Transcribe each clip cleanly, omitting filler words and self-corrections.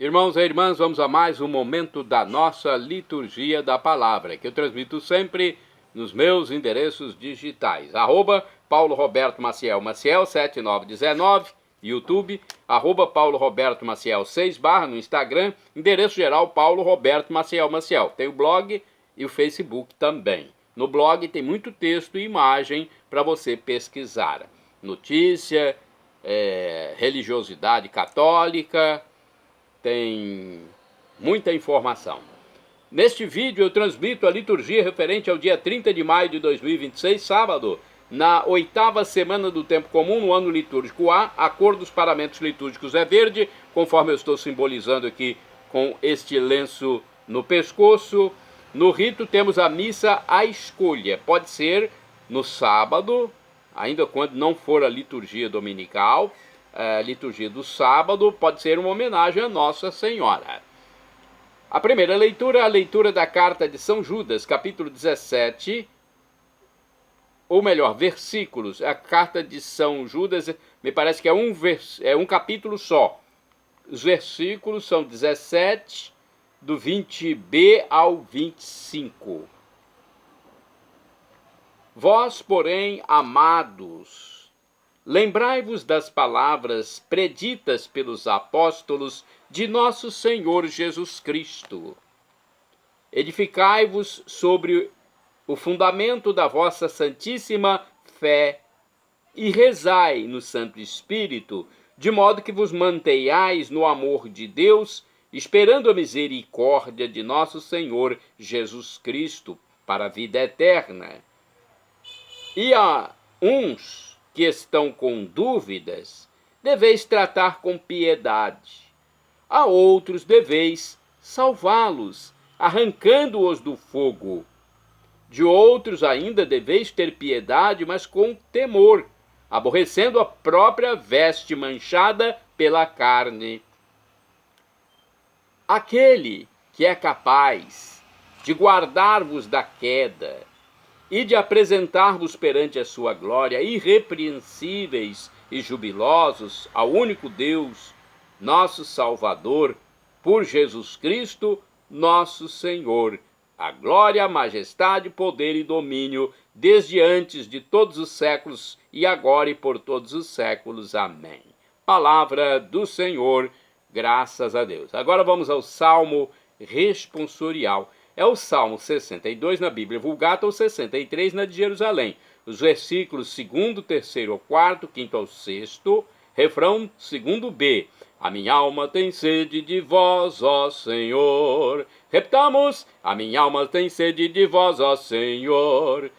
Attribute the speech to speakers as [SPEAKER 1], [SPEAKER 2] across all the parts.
[SPEAKER 1] Irmãos e irmãs, vamos a mais um momento da nossa liturgia da palavra, que eu transmito sempre nos meus endereços digitais. Paulo Roberto Maciel, Maciel 7919, YouTube, Paulo Roberto Maciel 6 no Instagram, endereço geral Paulo Roberto Maciel Maciel. Tem o blog e o Facebook também. No blog tem muito texto e imagem para você pesquisar. Notícia, religiosidade católica, tem muita informação. Neste vídeo eu transmito a liturgia referente ao dia 30 de maio de 2026, sábado, na 8ª semana do tempo comum, no ano litúrgico A. A cor dos paramentos litúrgicos é verde, conforme eu estou simbolizando aqui com este lenço no pescoço. No rito temos a missa à escolha, pode ser no sábado, ainda quando não for a liturgia dominical. A liturgia do sábado pode ser uma homenagem a Nossa Senhora. A primeira leitura é a leitura da carta de São Judas, capítulo 17, ou melhor, versículos. A carta de São Judas, me parece que é um capítulo só. Os versículos são 17, do 20b ao 25. Vós, porém, amados, lembrai-vos das palavras preditas pelos apóstolos de nosso Senhor Jesus Cristo. Edificai-vos sobre o fundamento da vossa santíssima fé e rezai no Santo Espírito, de modo que vos mantenhais no amor de Deus, esperando a misericórdia de nosso Senhor Jesus Cristo para a vida eterna. E a uns que estão com dúvidas, deveis tratar com piedade. A outros deveis salvá-los, arrancando-os do fogo. De outros ainda deveis ter piedade, mas com temor, aborrecendo a própria veste manchada pela carne. Aquele que é capaz de guardar-vos da queda e de apresentar-vos perante a sua glória irrepreensíveis e jubilosos ao único Deus, nosso Salvador, por Jesus Cristo, nosso Senhor, a glória, a majestade, poder e domínio, desde antes de todos os séculos, e agora e por todos os séculos. Amém. Palavra do Senhor, graças a Deus. Agora vamos ao Salmo responsorial. É o Salmo 62 na Bíblia Vulgata ou 63 na de Jerusalém. Os versículos 2º, 3º, 4º, 5º ao 6º, refrão 2b. A minha alma tem sede de vós, ó Senhor. Repitamos. A minha alma tem sede de vós, ó Senhor.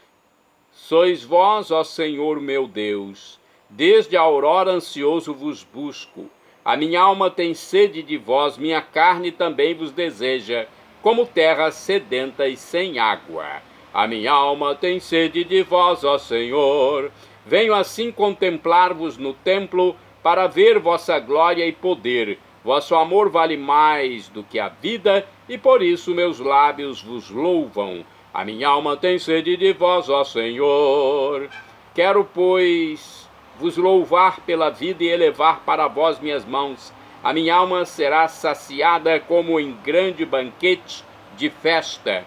[SPEAKER 1] Sois vós, ó Senhor meu Deus. Desde a aurora ansioso vos busco. A minha alma tem sede de vós, minha carne também vos deseja, como terra sedenta e sem água. A minha alma tem sede de vós, ó Senhor. Venho assim contemplar-vos no templo, para ver vossa glória e poder. Vosso amor vale mais do que a vida, e por isso meus lábios vos louvam. A minha alma tem sede de vós, ó Senhor. Quero, pois, vos louvar pela vida e elevar para vós minhas mãos. A minha alma será saciada como em grande banquete de festa.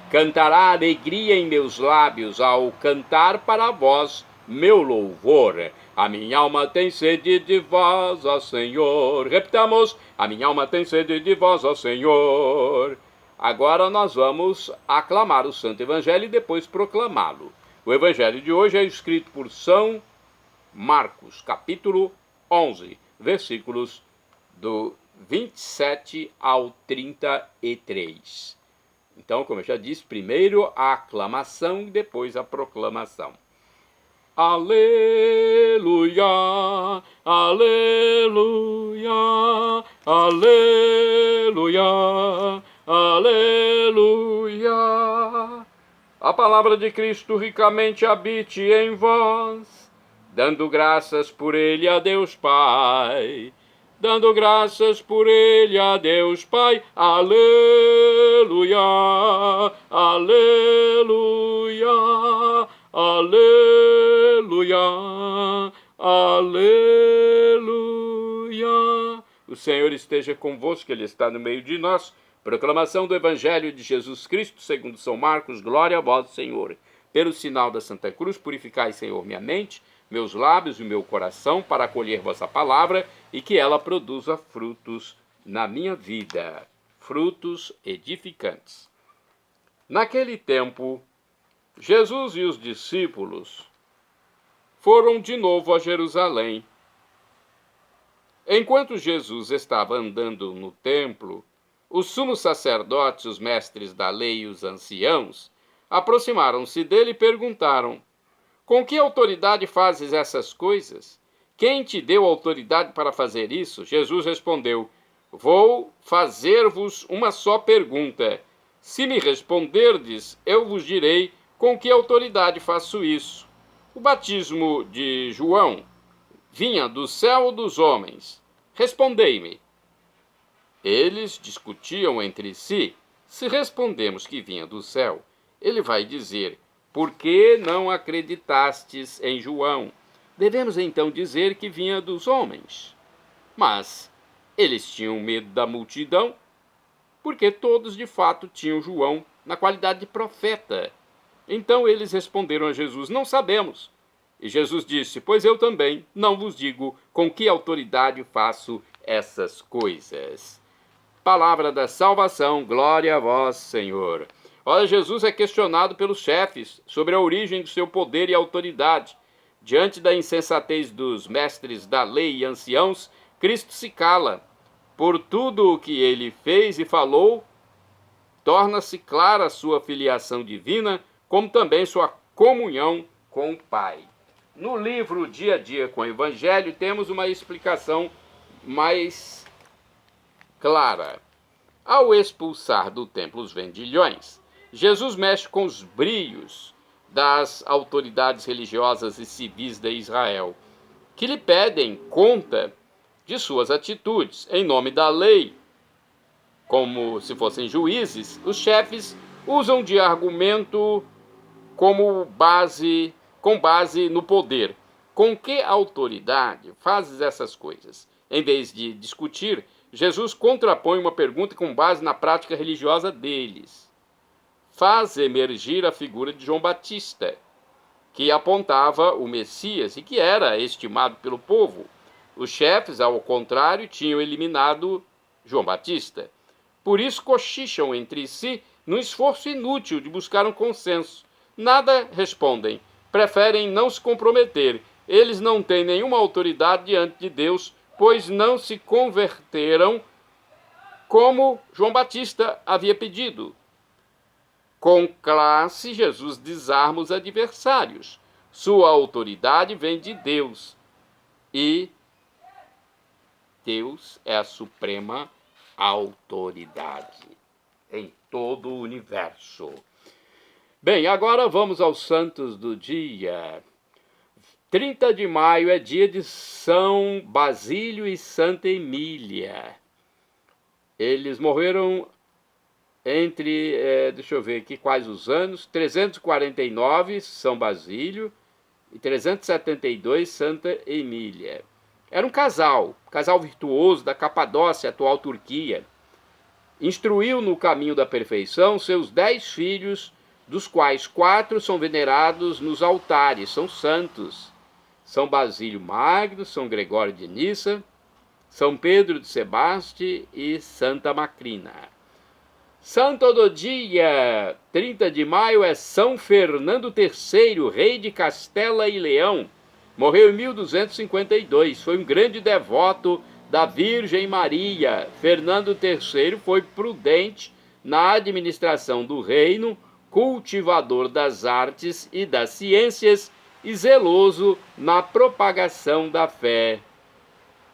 [SPEAKER 1] Cantará alegria em meus lábios ao cantar para vós meu louvor. A minha alma tem sede de vós, ó Senhor. Repitamos. A minha alma tem sede de vós, ó Senhor. Agora nós vamos aclamar o Santo Evangelho e depois proclamá-lo. O Evangelho de hoje é escrito por São Marcos, capítulo 11, versículos do 27 ao 33. Então, como eu já disse, primeiro a aclamação e depois a proclamação. Aleluia, aleluia, aleluia, aleluia. A palavra de Cristo ricamente habite em vós, dando graças por ele a Deus Pai. Dando graças por ele a Deus Pai. Aleluia, aleluia, aleluia, aleluia. O Senhor esteja convosco, Ele está no meio de nós. Proclamação do Evangelho de Jesus Cristo, segundo São Marcos. Glória a vós, Senhor. Pelo sinal da Santa Cruz, purificai, Senhor, minha mente, meus lábios e meu coração, para acolher vossa palavra e que ela produza frutos na minha vida, frutos edificantes. Naquele tempo, Jesus e os discípulos foram de novo a Jerusalém. Enquanto Jesus estava andando no templo, os sumos sacerdotes, os mestres da lei e os anciãos aproximaram-se dele e perguntaram: com que autoridade fazes essas coisas? Quem te deu autoridade para fazer isso? Jesus respondeu: vou fazer-vos uma só pergunta. Se me responderdes, eu vos direi com que autoridade faço isso. O batismo de João vinha do céu ou dos homens? Respondei-me. Eles discutiam entre si. Se respondemos que vinha do céu, ele vai dizer: por que não acreditastes em João? Devemos então dizer que vinha dos homens. Mas eles tinham medo da multidão, porque todos de fato tinham João na qualidade de profeta. Então eles responderam a Jesus: não sabemos. E Jesus disse: pois eu também não vos digo com que autoridade faço essas coisas. Palavra da salvação, glória a vós, Senhor. Ora, Jesus é questionado pelos chefes sobre a origem do seu poder e autoridade. Diante da insensatez dos mestres da lei e anciãos, Cristo se cala. Por tudo o que ele fez e falou, torna-se clara a sua filiação divina, como também sua comunhão com o Pai. No livro Dia a Dia com o Evangelho, temos uma explicação mais clara. Ao expulsar do templo os vendilhões, Jesus mexe com os brilhos das autoridades religiosas e civis de Israel, que lhe pedem conta de suas atitudes. Em nome da lei, como se fossem juízes, os chefes usam de argumento com base no poder. Com que autoridade fazes essas coisas? Em vez de discutir, Jesus contrapõe uma pergunta com base na prática religiosa deles. Faz emergir a figura de João Batista, que apontava o Messias e que era estimado pelo povo. Os chefes, ao contrário, tinham eliminado João Batista. Por isso cochicham entre si num esforço inútil de buscar um consenso. Nada respondem, preferem não se comprometer. Eles não têm nenhuma autoridade diante de Deus, pois não se converteram como João Batista havia pedido. Com classe, Jesus desarma os adversários. Sua autoridade vem de Deus. E Deus é a suprema autoridade em todo o universo. Bem, agora vamos aos santos do dia. 30 de maio é dia de São Basílio e Santa Emília. Eles morreram entre, deixa eu ver aqui quais os anos, 349 São Basílio e 372 Santa Emília. Era um casal virtuoso da Capadócia, atual Turquia. Instruiu no caminho da perfeição seus 10 filhos, dos quais 4 são venerados nos altares, são santos. São Basílio Magno, São Gregório de Nissa, São Pedro de Sebaste e Santa Macrina. Santo do dia 30 de maio é São Fernando III, rei de Castela e Leão. Morreu em 1252, foi um grande devoto da Virgem Maria. Fernando III foi prudente na administração do reino, cultivador das artes e das ciências e zeloso na propagação da fé.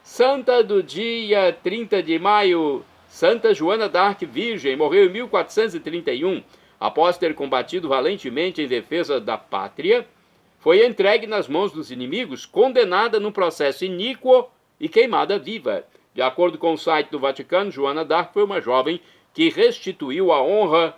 [SPEAKER 1] Santa do dia 30 de maio, Santa Joana d'Arc Virgem, morreu em 1431. Após ter combatido valentemente em defesa da pátria, foi entregue nas mãos dos inimigos, condenada num processo iníquo e queimada viva. De acordo com o site do Vaticano, Joana d'Arc foi uma jovem que restituiu a honra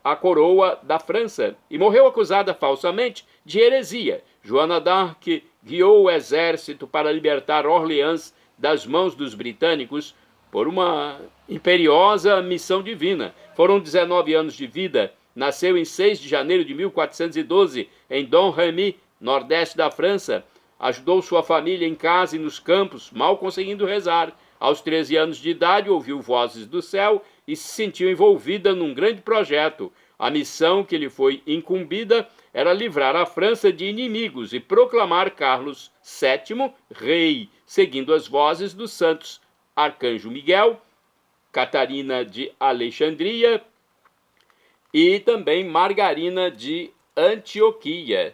[SPEAKER 1] à coroa da França e morreu acusada falsamente de heresia. Joana d'Arc guiou o exército para libertar Orleans das mãos dos britânicos por uma imperiosa missão divina. Foram 19 anos de vida. Nasceu em 6 de janeiro de 1412, em Domremy, nordeste da França. Ajudou sua família em casa e nos campos, mal conseguindo rezar. Aos 13 anos de idade, ouviu vozes do céu e se sentiu envolvida num grande projeto. A missão que lhe foi incumbida era livrar a França de inimigos e proclamar Carlos VII rei, seguindo as vozes dos santos Arcanjo Miguel, Catarina de Alexandria e também Margarina de Antioquia.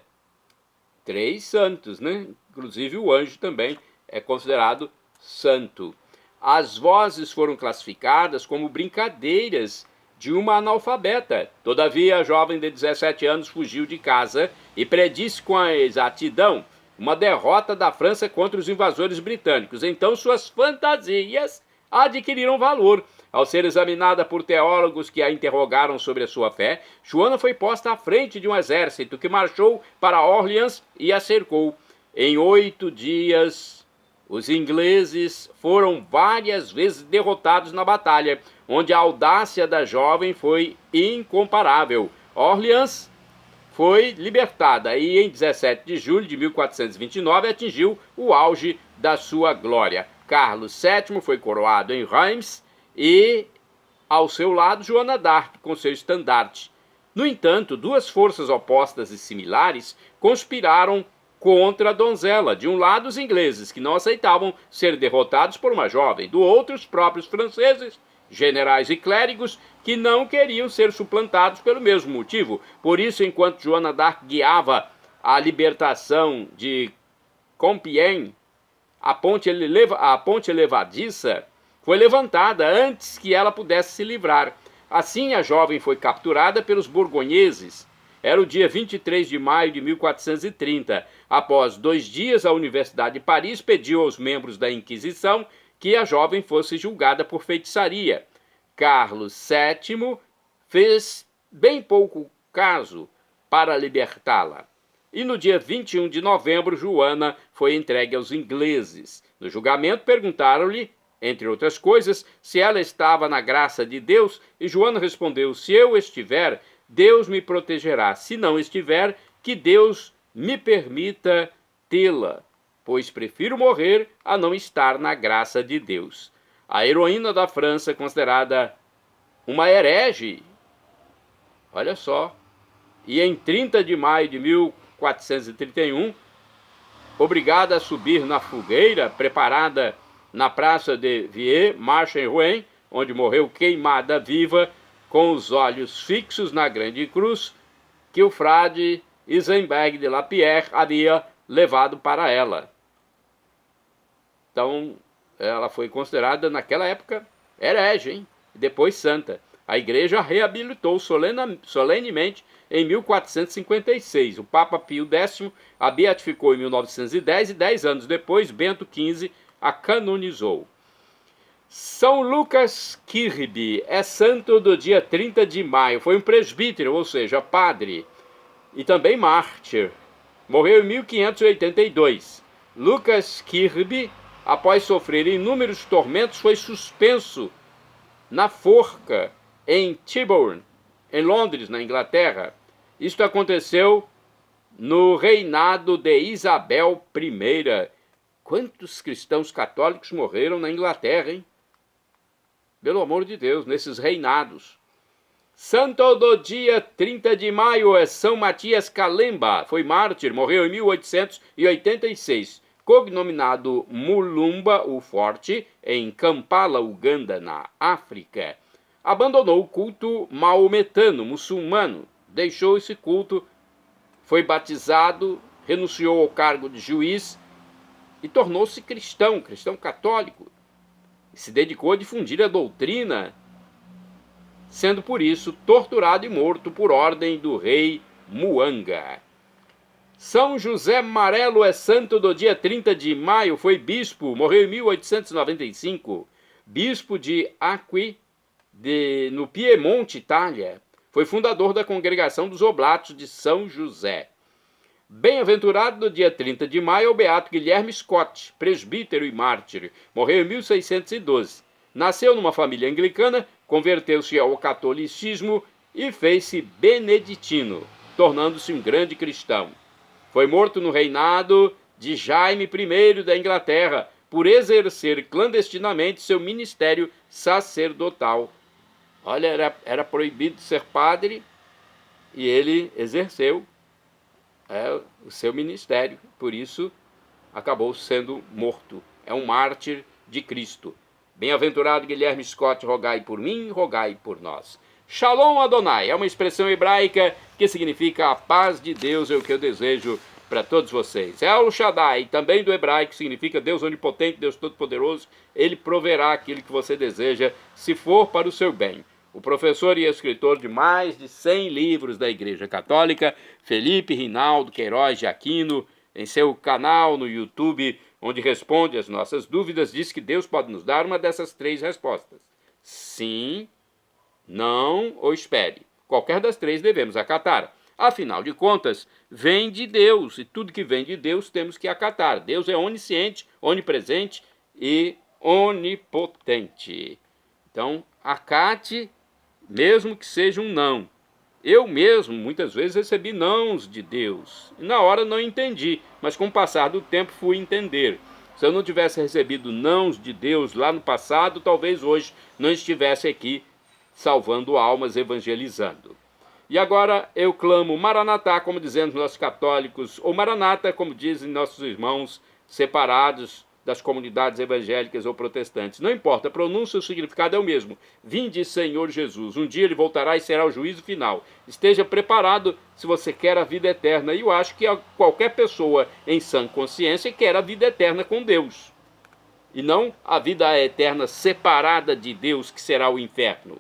[SPEAKER 1] 3 santos, né? Inclusive o anjo também é considerado santo. As vozes foram classificadas como brincadeiras de uma analfabeta. Todavia, a jovem de 17 anos fugiu de casa e predisse com a exatidão uma derrota da França contra os invasores britânicos. Então, suas fantasias adquiriram valor. Ao ser examinada por teólogos que a interrogaram sobre a sua fé, Joana foi posta à frente de um exército que marchou para Orleans e a cercou. Em 8 dias, os ingleses foram várias vezes derrotados na batalha, onde a audácia da jovem foi incomparável. Orleans foi libertada e em 17 de julho de 1429 atingiu o auge da sua glória. Carlos VII foi coroado em Reims e, ao seu lado, Joana d'Arc com seu estandarte. No entanto, 2 forças opostas e similares conspiraram contra a donzela. De um lado, os ingleses, que não aceitavam ser derrotados por uma jovem. Do outro, os próprios franceses, generais e clérigos, que não queriam ser suplantados pelo mesmo motivo. Por isso, enquanto Joana d'Arc guiava a libertação de Compiègne, a ponte levadiça foi levantada antes que ela pudesse se livrar. Assim, a jovem foi capturada pelos borgonheses. Era o dia 23 de maio de 1430. Após 2 dias, a Universidade de Paris pediu aos membros da Inquisição que a jovem fosse julgada por feitiçaria. Carlos VII fez bem pouco caso para libertá-la. E no dia 21 de novembro, Joana foi entregue aos ingleses. No julgamento, perguntaram-lhe, entre outras coisas, se ela estava na graça de Deus, e Joana respondeu: se eu estiver, Deus me protegerá. Se não estiver, que Deus me permita tê-la, pois prefiro morrer a não estar na graça de Deus. A heroína da França, considerada uma herege, olha só, e em 30 de maio de 1431, obrigada a subir na fogueira preparada na praça de Vieux-Marche-en-Rouen, onde morreu queimada viva, com os olhos fixos na grande cruz que o frade Isenberg de Lapierre havia levado para ela. Então, ela foi considerada, naquela época, herege, hein? Depois santa. A igreja a reabilitou solenemente em 1456. O Papa Pio X a beatificou em 1910 e 10 anos depois, Bento XV a canonizou. São Lucas Kirby é santo do dia 30 de maio. Foi um presbítero, ou seja, padre, e também mártir. Morreu em 1582. Lucas Kirby, após sofrer inúmeros tormentos, foi suspenso na forca em Tyburn, em Londres, na Inglaterra. Isto aconteceu no reinado de Isabel I. Quantos cristãos católicos morreram na Inglaterra, hein? Pelo amor de Deus, nesses reinados. Santo do dia 30 de maio é São Matias Calemba. Foi mártir, morreu em 1886. Cognominado Mulumba, o Forte, em Kampala, Uganda, na África. Abandonou o culto maometano, muçulmano. Deixou esse culto, foi batizado, renunciou ao cargo de juiz e tornou-se cristão católico. Se dedicou a difundir a doutrina, sendo por isso torturado e morto por ordem do rei Muanga. São José Marelo é santo do dia 30 de maio, foi bispo, morreu em 1895, bispo de Acqui, no Piemonte, Itália. Foi fundador da congregação dos Oblatos de São José. Bem-aventurado no dia 30 de maio é o beato Guilherme Scott, presbítero e mártir. Morreu em 1612. Nasceu numa família anglicana, converteu-se ao catolicismo e fez-se beneditino, tornando-se um grande cristão. Foi morto no reinado de Jaime I da Inglaterra por exercer clandestinamente seu ministério sacerdotal. Olha, era proibido ser padre e ele exerceu o seu ministério, por isso acabou sendo morto. É um mártir de Cristo. Bem-aventurado Guilherme Scott, rogai por mim, rogai por nós. Shalom Adonai é uma expressão hebraica que significa a paz de Deus, é o que eu desejo para todos vocês. El Shaddai, também do hebraico, significa Deus onipotente, Deus todo-poderoso. Ele proverá aquilo que você deseja, se for para o seu bem. O professor e escritor de mais de 100 livros da Igreja Católica, Felipe Rinaldo Queiroz de Aquino, em seu canal no YouTube, onde responde às nossas dúvidas, diz que Deus pode nos dar uma dessas 3 respostas. Sim, não ou espere. Qualquer das 3 devemos acatar. Afinal de contas, vem de Deus, e tudo que vem de Deus temos que acatar. Deus é onisciente, onipresente e onipotente. Então, acate, mesmo que seja um não. Eu mesmo, muitas vezes, recebi nãos de Deus. E na hora não entendi, mas com o passar do tempo fui entender. Se eu não tivesse recebido nãos de Deus lá no passado, talvez hoje não estivesse aqui salvando almas, evangelizando. E agora eu clamo Maranatá, como dizem nossos católicos, ou Maranata, como dizem nossos irmãos separados das comunidades evangélicas ou protestantes. Não importa, a pronúncia, o significado é o mesmo. Vinde, Senhor Jesus. Um dia ele voltará e será o juízo final. Esteja preparado se você quer a vida eterna. E eu acho que qualquer pessoa em sã consciência quer a vida eterna com Deus. E não a vida eterna separada de Deus, que será o inferno.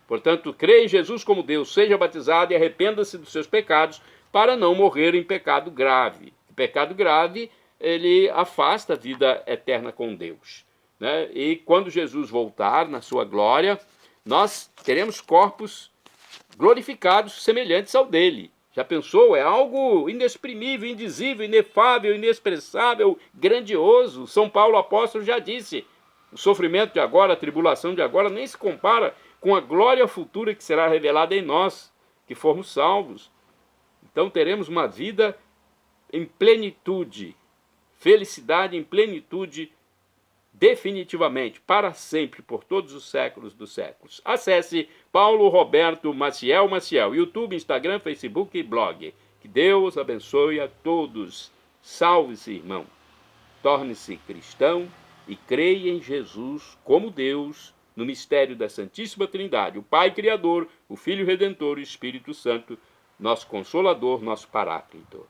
[SPEAKER 1] Portanto, crê em Jesus como Deus, seja batizado e arrependa-se dos seus pecados para não morrer em pecado grave. O pecado grave, ele afasta a vida eterna com Deus, né? E quando Jesus voltar na sua glória, nós teremos corpos glorificados semelhantes ao dele. Já pensou? É algo inexprimível, indizível, inefável, inexpressável, grandioso. São Paulo apóstolo já disse, o sofrimento de agora, a tribulação de agora nem se compara com a glória futura que será revelada em nós, que formos salvos. Então teremos uma vida em plenitude, felicidade em plenitude, definitivamente, para sempre, por todos os séculos dos séculos. Acesse Paulo Roberto Maciel, YouTube, Instagram, Facebook e blog. Que Deus abençoe a todos. Salve-se, irmão. Torne-se cristão e creia em Jesus como Deus, no mistério da Santíssima Trindade, o Pai Criador, o Filho Redentor e o Espírito Santo, nosso Consolador, nosso Paráclito.